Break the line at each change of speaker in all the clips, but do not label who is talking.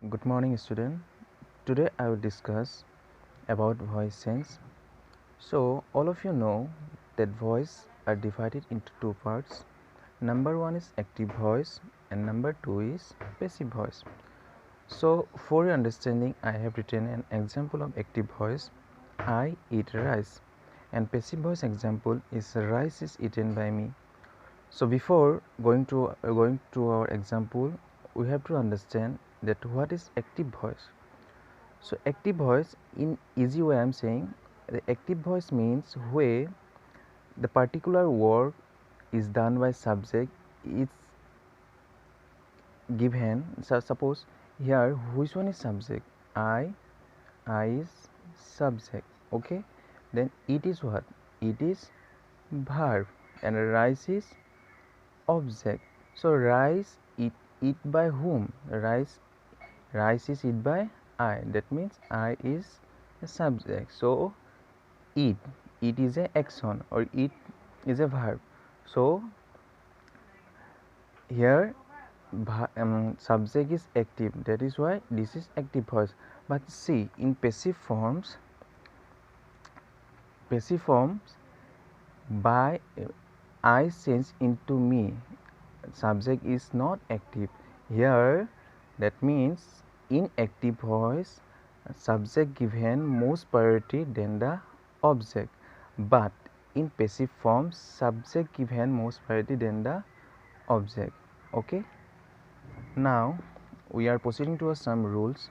Good morning, student. Today I will discuss about voice sense. So all of you know that voice are divided into two parts. Number one is active voice and number two is passive voice. So for your understanding, I have written an example of active voice. I eat rice, and passive voice example is rice is eaten by me. So before going to our example, we have to understand that what is active voice. So active voice, in easy way I am saying, the active voice means where the particular work is done by subject is given. So suppose here which one is subject? I is subject. Okay, then it is what? It is verb, and rice is object. So rice eat by whom? Rice is eat by I. That means I is a subject. So eat is a action or eat is a verb. So here subject is active, that is why this is active voice. But see, in passive forms by I change into me, subject is not active here. That means in active voice subject given most priority than the object, but in passive form subject given most priority than the object. Okay, now we are proceeding to some rules.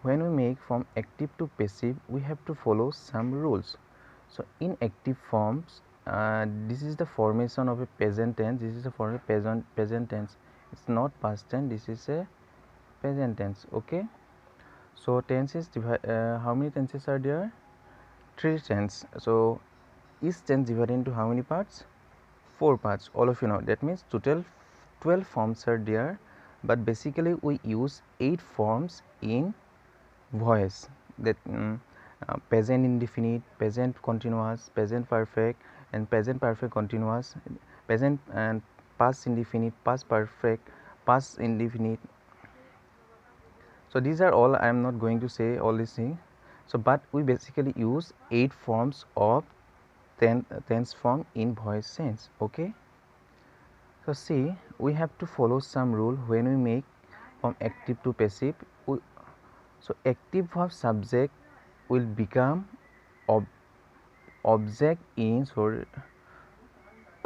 When we make from active to passive, we have to follow some rules. So in active forms, this is the formation of a present tense. This is a form of present tense. It's not past tense, this is a present tense. Okay, so tenses how many tenses are there? 3 tenses. So each tense divided into how many parts? 4 parts. All of you know. That means total 12 forms are there, but basically we use 8 forms in voice. That present indefinite, present continuous, present perfect, and present perfect continuous, present and past indefinite, past perfect, past indefinite. So these are all. I am not going to say all these things. So but we basically use 8 forms of tense form in voice sense. Okay, so see, we have to follow some rule when we make from active to passive. So active verb subject will become object in, sorry,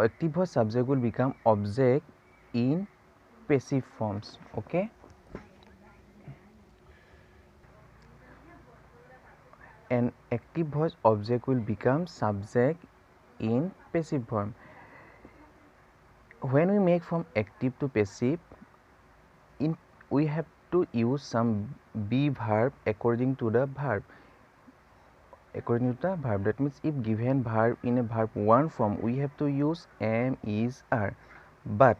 active verb subject will become object in passive forms. Okay, and active voice object will become subject in passive form. When we make from active to passive, in we have to use some be verb according to the verb. According to the verb, that means if given verb in a verb 1 form, we have to use am, is, are. But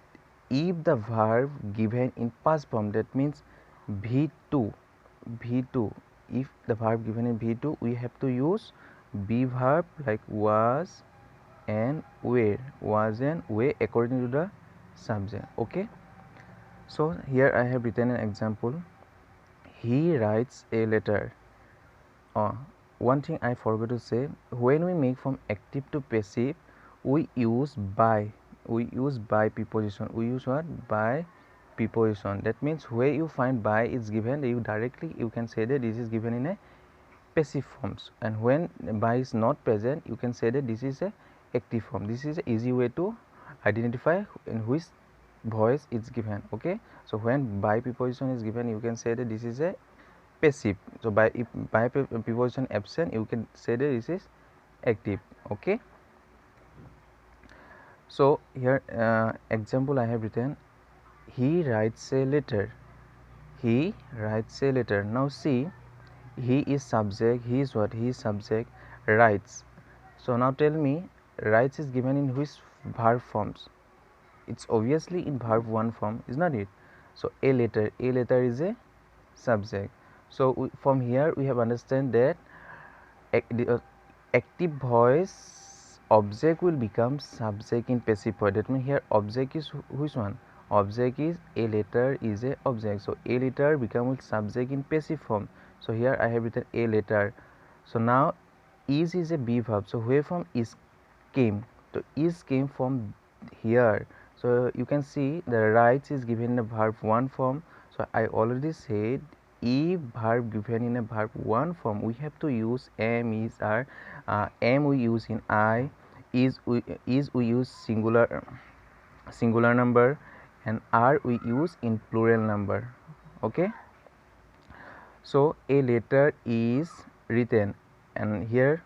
if the verb given in past form, that means v2, if the verb given in v2, we have to use be verb like was and were according to the subject. Okay, so here I have written an example. He writes a letter. One thing I forgot to say, when we make from active to passive, we use by. Preposition. We use what? By preposition. That means where you find by is given, you can say that this is given in a passive forms, and when by is not present, you can say that this is a active form. This is an easy way to identify in which voice it's given. Okay, so when by preposition is given, you can say that this is a passive. So if by preposition absent, you can say that this is active. Okay, so here example I have written, he writes a letter. He writes a letter. Now see, he is subject, he is what? He is subject, writes. So now tell me, writes is given in which verb forms? It's obviously in verb 1 form, is not it? So a letter is a subject. So from here we have understand that active voice object will become subject in passive voice. That means here object is which one? object is a letter is a object. So a letter become with subject in passive form. So here I have written a letter. So now is a be verb. So where from is came? So is came from here. So you can see the rights is given in a verb 1 form. So I already said if verb given in a verb 1 form, we have to use am, is, are. Am we use in I, is we use singular number, and are we use in plural number. Okay. So a letter is written, and here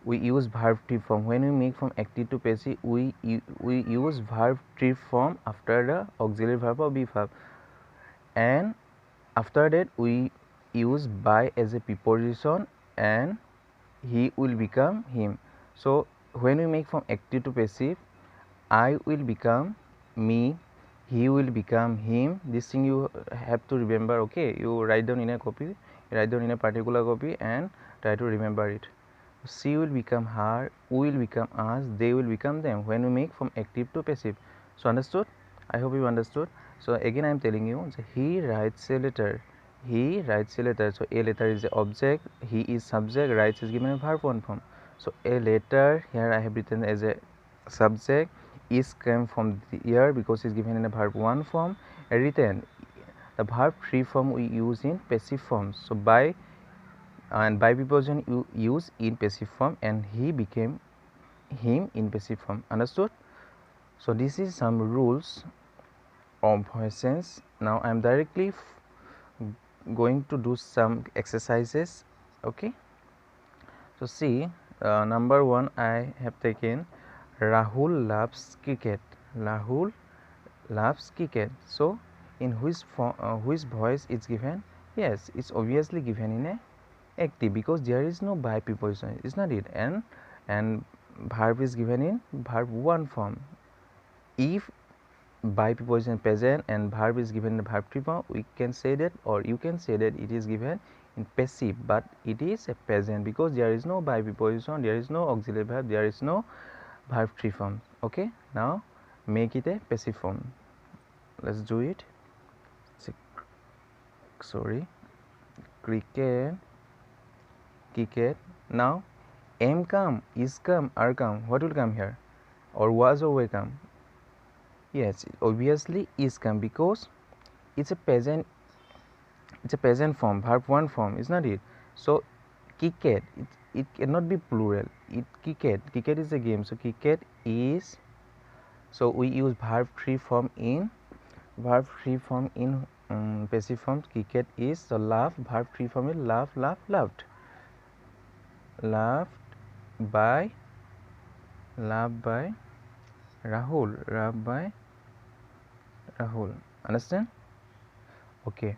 we use verb tree form. When we make from active to passive, we use verb tree form after the auxiliary verb or be verb, and after that we use by as a preposition, and he will become him. So when we make from active to passive, I will become me, he will become him. This thing you have to remember. Okay, you write down in a copy, write down in a particular copy, and try to remember it. She will become her, we will become us, they will become them when we make from active to passive. So understood? I hope you understood. So again I am telling you, so he writes a letter, he writes a letter. So a letter is the object, he is subject, writes is given a verb 1 form. So a letter, here I have written as a subject, is came from the here because it's given in a verb 1 form. Written, the verb 3 form we use in passive form. So by and by preposition you use in passive form, and he became him in passive form. Understood? So this is some rules of voice sense. Now I am directly going to do some exercises. Okay. So see, number 1 I have taken Rahul loves cricket. Rahul loves cricket. So in which voice it's given? Yes, it's obviously given in a active because there is no by preposition, is not it? And verb is given in verb 1 form. If by preposition present and verb is given in verb 3 form, we can say that, or you can say that it is given in passive, but it is a present because there is no by preposition, there is no auxiliary verb, there is no verb 3 form. Okay, now make it a passive form. Let's do it. Sorry, cricket. Now am come, is come, are come. What will come here? Or was or will come? Yes, obviously is come because it's a present form, verb 1 form, is not it? So cricket, it cannot be plural. Cricket is a game. So cricket is, so we use verb 3 form in passive form. Cricket is, so love, verb 3 form is love, loved. Loved by Rahul. Loved by Rahul. Understand? Okay.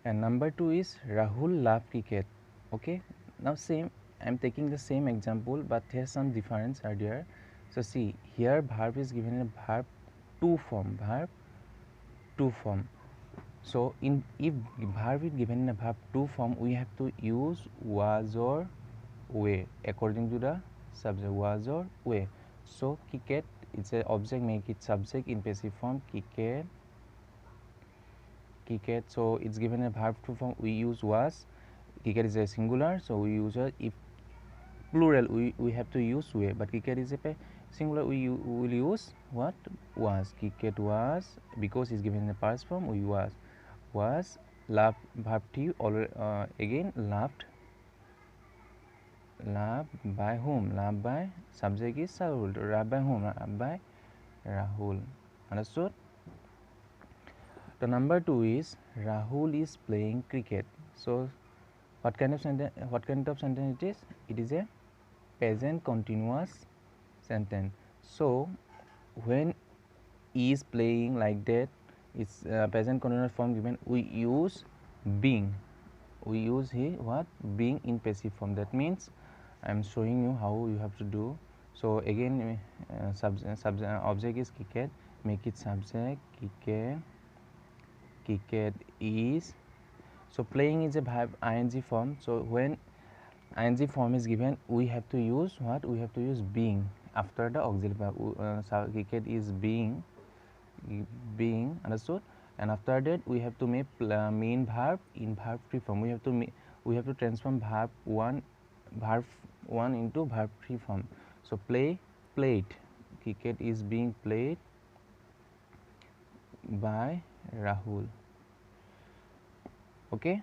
And number 2 is Rahul love cricket. Okay. Now same, I am taking the same example, but there's some difference are there. So see, here verb is given in a verb 2 form. So if verb is given in a verb 2 form, we have to use was or were according to the subject, was or were. So cricket, it's an object, make it subject in passive form. Cricket. So it's given a verb 2 form, we use was. Cricket is a singular, so we use a. If plural, we have to use were, but cricket is a singular, we will use what? Was. Cricket was, because it's given in the past form, we was loved, verb 2 already, again loved by whom? Loved by, subject is Rahul. Loved by whom? Loved by Rahul. Understood? The number 2 is Rahul is playing cricket. So what kind of sentence it is? It is a present continuous sentence. So when is playing, like that, it's present continuous form given, we use being. We use being in passive form. That means I am showing you how you have to do. So again, object is cricket, make it subject. Cricket is, so playing is a verb ing form. So when ing form is given, we have to use what? We have to use being after the auxiliary verb. So cricket is being being, understood? And after that we have to make main verb in verb 3 form. We have to transform verb 1 into verb 3 form. So played, cricket is being played by Rahul. Okay,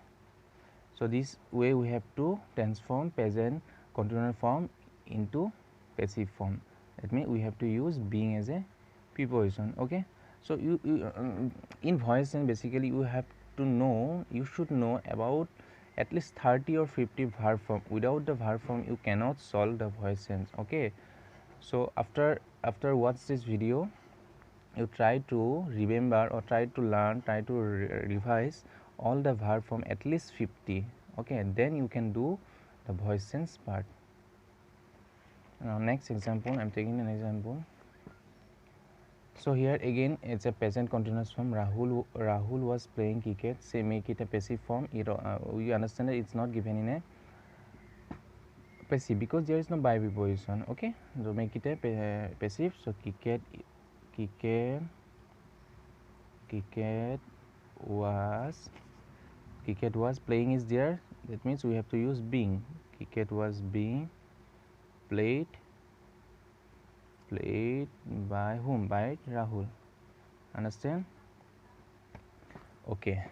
so this way we have to transform present continuous form into passive form. That means we have to use being as a preposition. Okay, so you in voice sense basically you should know about at least 30 or 50 verb form. Without the verb form you cannot solve the voice sense. Okay, so after watch this video, you try to remember or try to learn, try to revise all the verb form at least 50. Okay, and then you can do the voice sense part. Now next example, I'm taking an example. So here again it's a present continuous form. Rahul was playing cricket. Say make it a passive form. We understand that it's not given in a passive because there is no by preposition. Okay, so make it a passive. So cricket was playing is there. That means we have to use being. Cricket was being played by whom? By Rahul. Understand? Okay,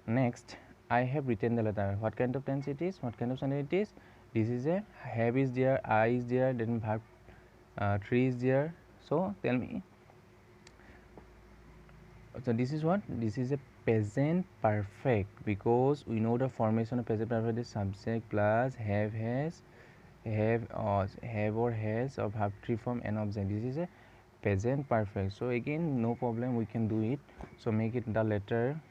next I have written the letter. What kind of tense it is? What kind of sentence it is? This is a have is there, I is there, then verb 3 is there. So tell me. So this is what? This is a present perfect because we know the formation of present perfect is subject plus have, has, have or has or verb 3 form and object. This is a present perfect. So again no problem, we can do it. So make it the letter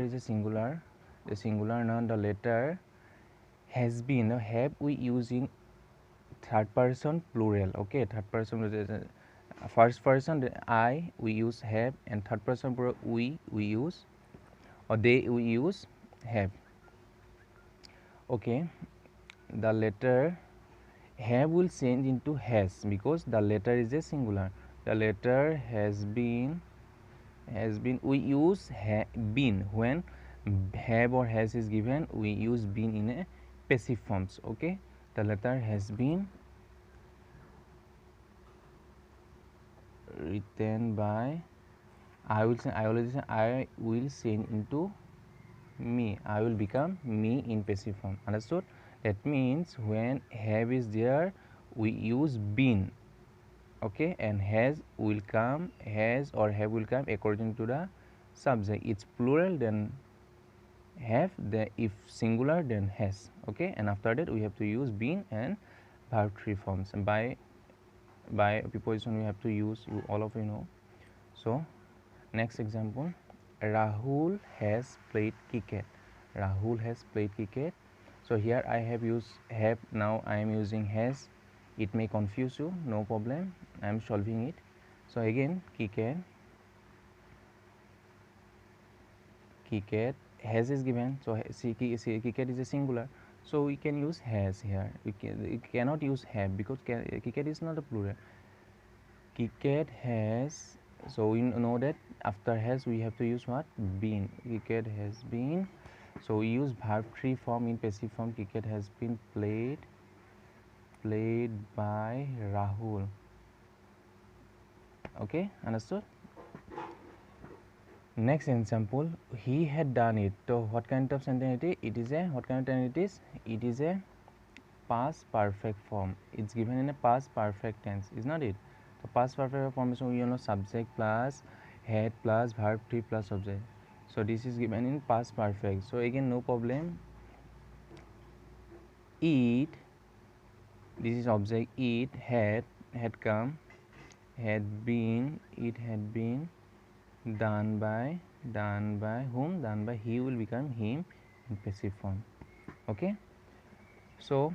is a singular, the singular noun. The letter has been, have we use in third person plural. Okay, third person, first person I we use have, and third person plural we use, or they we use have. Okay, the letter have will change into has because the letter is a singular. The letter has been we use been when have or has is given. We use been in a passive forms. Okay, the letter has been written by, I will change into me. I will become me in passive form. Understood? That means when have is there we use been. Okay, and has will come, has or have will come according to the subject. It's plural then have, the if singular then has. Okay, and after that we have to use been and verb 3 forms, and by preposition we have to use, all of you know. So next example, Rahul has played cricket. Rahul has played cricket. So here I have used have, now I am using has. It may confuse you, no problem, I am solving it. So again cricket has is given. So cricket is a singular, so we can use has here. We cannot use have because cricket is not a plural. Cricket has, so we know that after has we have to use what? Been. Cricket has been. So we use verb 3 form in passive form. Cricket has been played by Rahul. Okay, understood? Next example, he had done it. So what kind of sentence it is? It is a, what kind of sentence it is? It is a past perfect form. It's given in a past perfect tense, is not it? So past perfect formation, you know, subject plus had plus verb 3 plus object. So this is given in past perfect. So again no problem. It, this is object, it had come, had been, it had been done by whom? Done by he will become him in passive form. Okay, so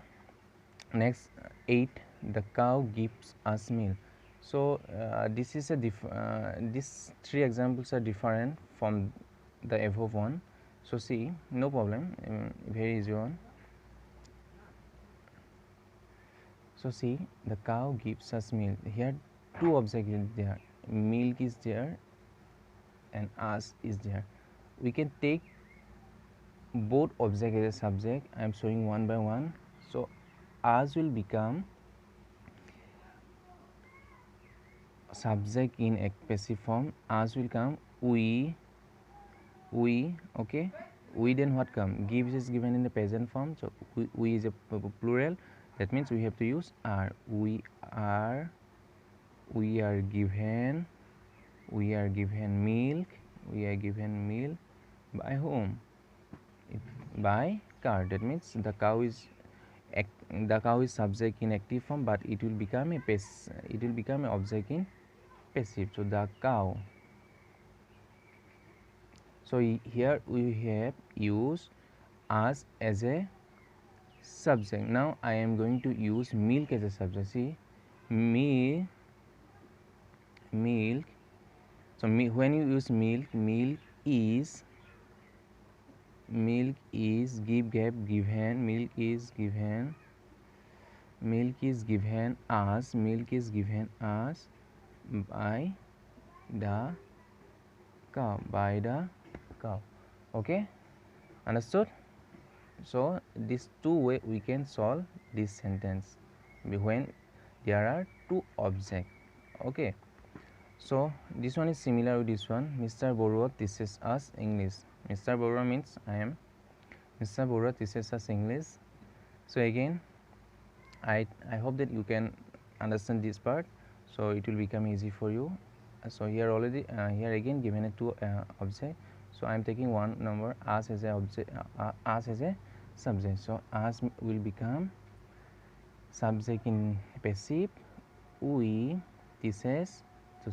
next 8, the cow gives us milk. So this is a these 3 examples are different from the above one. So see, no problem, very easy one. So see, the cow gives us milk. Here two objects is there, milk is there and us is there. We can take both object as a subject. I am showing one by one. So us will become subject in a passive form. Us will come we, okay. We, then what come? Gives is given in the present form, so we is a plural. That means we have to use are. We are given milk. We are given milk by whom? By cow. That means the cow is subject in active form, but it will become a object in passive. So the cow. So here we have used us as a subject. Now I am going to use milk as a subject. See, milk. So when you use milk is given. Milk is given us. Milk is given us by the cow. Okay, understood? So these two way we can solve this sentence when there are two objects. Okay, so this one is similar with this one. Mr. Borua teaches us English. Mr. Borua means Mr. Borua teaches us English. So again, I hope that you can understand this part, so it will become easy for you. So here already here again given a two object, so I am taking one number us as a object, us as a subject. So us will become subject in passive. We teaches, so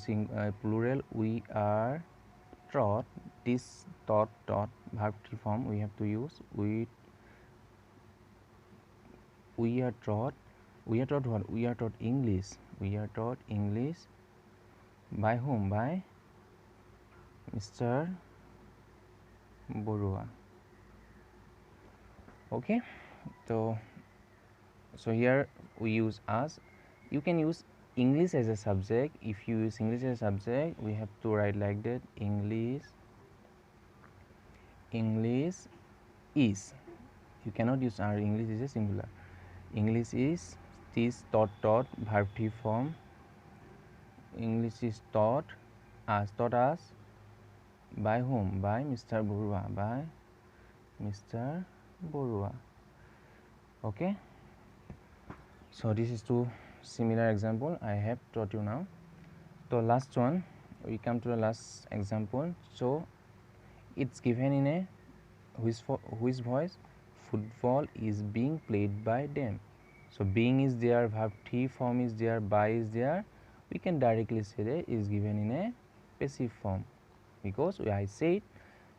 plural. We are taught. This taught verb form we have to use. We are taught. We are taught what? We are taught English. We are taught English by whom? By Mr. Borua. Okay, so here we use us. You can use English as a subject. If you use English as a subject, we have to write like that. English is. You cannot use our. English is a singular. English is this taught verb form. English is taught us by whom? By Mr. Borua. By Mr. Borua. Okay, so this is two similar example I have taught you now. So last one, we come to the last example. So it's given in a which voice? Football is being played by them. So being is there, verb form is there, by is there. We can directly say that is given in a passive form, because I said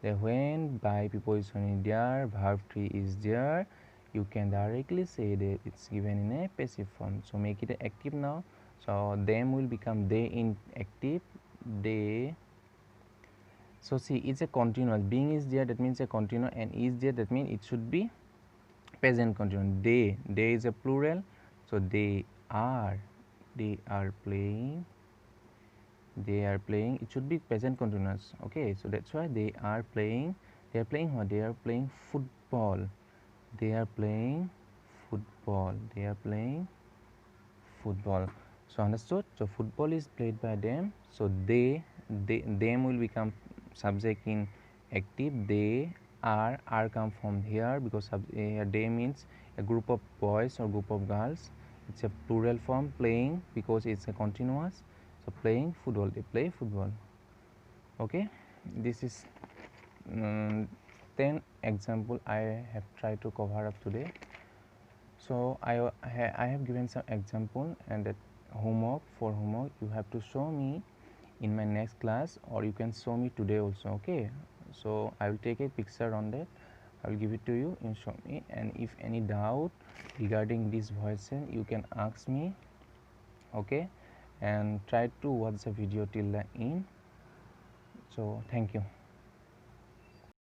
that when by preposition is there, verb is there, you can directly say that it's given in a passive form. So make it active now. So them will become they in active. They. So see, it's a continuous. Being is there, that means a continuous, and is there, that means it should be present continuous. They is a plural, so they are playing. It should be present continuous. Okay, so that's why they are playing. They are playing what? They are playing football. They are playing football. So understood? So football is played by them. So them will become subject in active. They are come from here, because they means a group of boys or group of girls. It's a plural form. Playing, because it's a continuous. So playing football. They play football. Okay, this is 10 example I have tried to cover up today. So I have given some example, and that homework you have to show me in my next class, or you can show me today also. Okay, so I will take a picture on that. I will give it to you and show me, and if any doubt regarding this voice, you can ask me. Okay, and try to watch the video till the end. So thank you.